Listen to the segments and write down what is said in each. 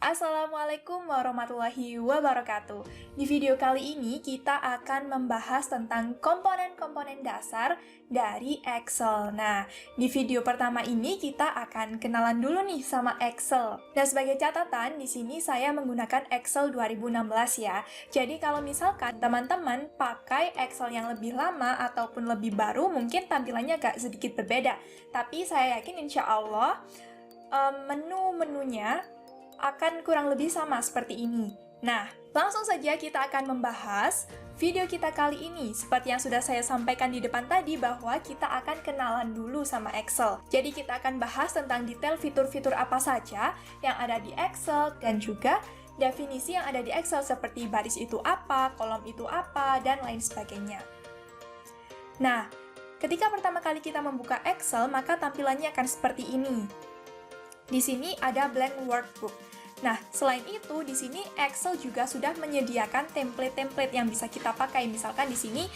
Assalamualaikum warahmatullahi wabarakatuh. Di video kali ini kita akan membahas tentang komponen-komponen dasar dari Excel. Nah, di video pertama ini kita akan kenalan dulu nih sama Excel. Dan sebagai catatan, di sini saya menggunakan Excel 2016 ya. Jadi kalau misalkan teman-teman pakai Excel yang lebih lama ataupun lebih baru, mungkin tampilannya agak sedikit berbeda. Tapi saya yakin insya Allah menu-menunya akan kurang lebih sama seperti ini. Nah, langsung saja kita akan membahas video kita kali ini. Seperti yang sudah saya sampaikan di depan tadi bahwa kita akan kenalan dulu sama Excel. Jadi kita akan bahas tentang detail fitur-fitur apa saja yang ada di Excel dan juga definisi yang ada di Excel seperti baris itu apa, kolom itu apa, dan lain sebagainya. Nah, ketika pertama kali kita membuka Excel, maka tampilannya akan seperti ini. Di sini ada blank workbook. Nah, selain itu, di sini Excel juga sudah menyediakan template-template yang bisa kita pakai. Misalkan di sini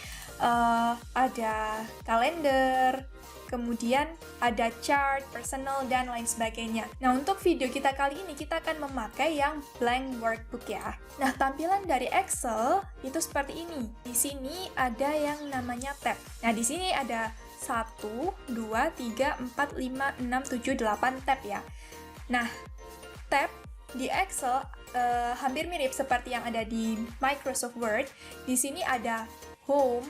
ada kalender, kemudian ada chart, personal, dan lain sebagainya. Nah, untuk video kita kali ini, kita akan memakai yang blank workbook ya. Nah, tampilan dari Excel itu seperti ini. Di sini ada yang namanya tab. Nah, di sini ada 1, 2, 3, 4, 5, 6, 7, 8 tab ya. Nah, tab di Excel hampir mirip seperti yang ada di Microsoft Word. Di sini ada Home,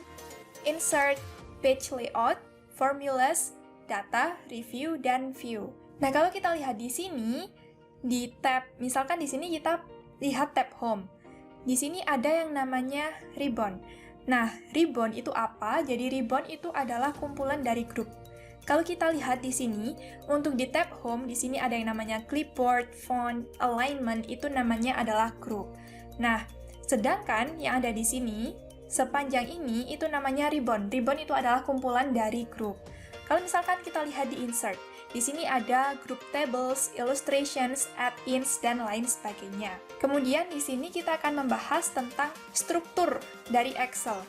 Insert, Page Layout, Formulas, Data, Review, dan View. Nah, kalau kita lihat di sini, di tab, misalkan di sini kita lihat tab Home. Di sini ada yang namanya Ribbon. Nah, ribbon itu apa? Jadi ribbon itu adalah kumpulan dari grup. Kalau kita lihat di sini, untuk di tab Home, di sini ada yang namanya clipboard, font, alignment, itu namanya adalah grup. Nah, sedangkan yang ada di sini, sepanjang ini, itu namanya ribbon. Ribbon itu adalah kumpulan dari grup. Kalau misalkan kita lihat di insert, di sini ada group tables, illustrations, add-ins, dan lain sebagainya. Kemudian di sini kita akan membahas tentang struktur dari Excel.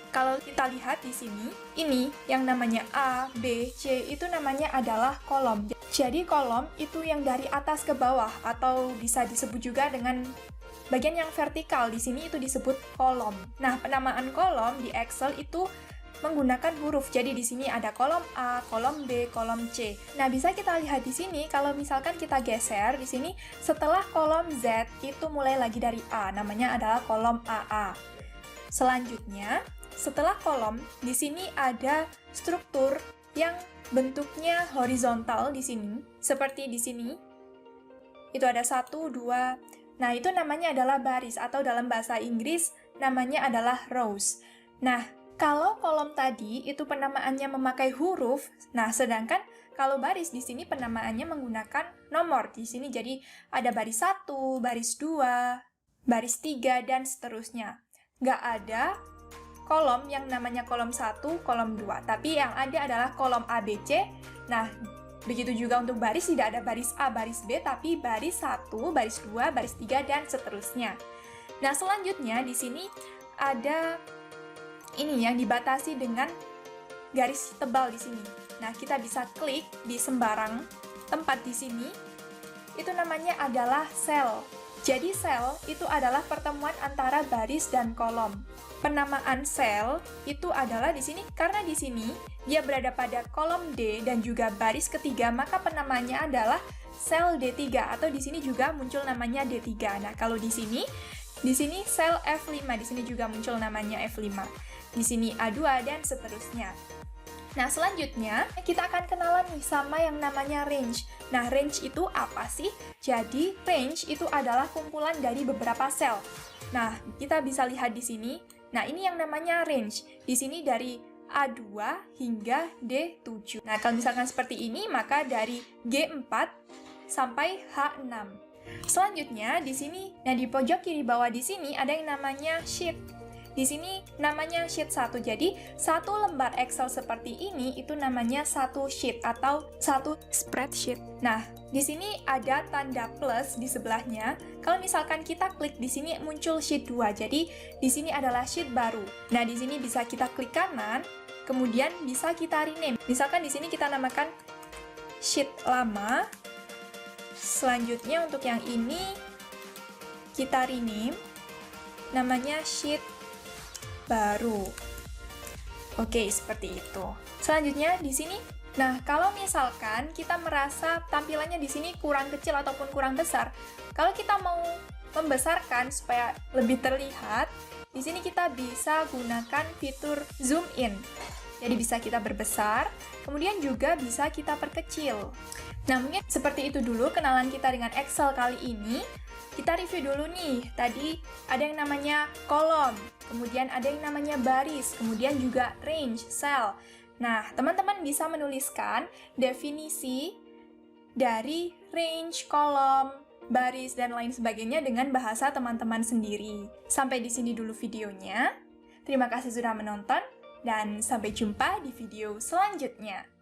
Kalau kita lihat di sini, ini yang namanya A, B, C itu namanya adalah kolom. Jadi kolom itu yang dari atas ke bawah atau bisa disebut juga dengan bagian yang vertikal. Di sini itu disebut kolom. Nah, penamaan kolom di Excel itu menggunakan huruf. Jadi di sini ada kolom A, kolom B, kolom C. Nah, bisa kita lihat di sini kalau misalkan kita geser di sini setelah kolom Z itu mulai lagi dari A, namanya adalah kolom AA. Selanjutnya, setelah kolom di sini ada struktur yang bentuknya horizontal di sini, seperti di sini. Itu ada 1, 2. Nah, itu namanya adalah baris atau dalam bahasa Inggris namanya adalah rows. Nah, kalau kolom tadi itu penamaannya memakai huruf, nah sedangkan kalau baris di sini penamaannya menggunakan nomor. Di sini jadi ada baris 1, baris 2, baris 3, dan seterusnya. Nggak ada kolom yang namanya kolom 1, kolom 2, tapi yang ada adalah kolom A, B, C. Nah, begitu juga untuk baris, tidak ada baris A, baris B, tapi baris 1, baris 2, baris 3, dan seterusnya. Nah, selanjutnya di sini ada ini yang dibatasi dengan garis tebal di sini. Nah, kita bisa klik di sembarang tempat di sini. Itu namanya adalah sel. Jadi sel itu adalah pertemuan antara baris dan kolom. Penamaan sel itu adalah di sini karena di sini dia berada pada kolom D dan juga baris ketiga, maka penamaannya adalah sel D3 atau di sini juga muncul namanya D3. Nah, kalau di sini sel F5, di sini juga muncul namanya F5. Di sini A2 dan seterusnya. Nah, selanjutnya kita akan kenalan nih sama yang namanya range. Nah, range itu apa sih? Jadi, range itu adalah kumpulan dari beberapa sel. Nah, kita bisa lihat di sini. Nah, ini yang namanya range. Di sini dari A2 hingga D7. Nah, kalau misalkan seperti ini, maka dari G4 sampai H6. Selanjutnya, di sini, nah di pojok kiri bawah di sini ada yang namanya sheet. Di sini namanya sheet 1. Jadi, satu lembar Excel seperti ini itu namanya satu sheet atau satu spreadsheet. Nah, di sini ada tanda plus di sebelahnya. Kalau misalkan kita klik di sini muncul sheet 2. Jadi, di sini adalah sheet baru. Nah, di sini bisa kita klik kanan, kemudian bisa kita rename. Misalkan di sini kita namakan sheet lama, Selanjutnya untuk yang ini, kita rename, namanya sheet baru. Oke, seperti itu. Selanjutnya di sini, nah kalau misalkan kita merasa tampilannya di sini kurang kecil ataupun kurang besar, kalau kita mau membesarkan supaya lebih terlihat, di sini kita bisa gunakan fitur zoom in. Jadi bisa kita berbesar, kemudian juga bisa kita perkecil. Nah, mungkin seperti itu dulu kenalan kita dengan Excel kali ini. Kita review dulu nih, tadi ada yang namanya kolom, kemudian ada yang namanya baris, kemudian juga range, cell. Nah, teman-teman bisa menuliskan definisi dari range, kolom, baris, dan lain sebagainya dengan bahasa teman-teman sendiri. Sampai di sini dulu videonya. Terima kasih sudah menonton, dan sampai jumpa di video selanjutnya.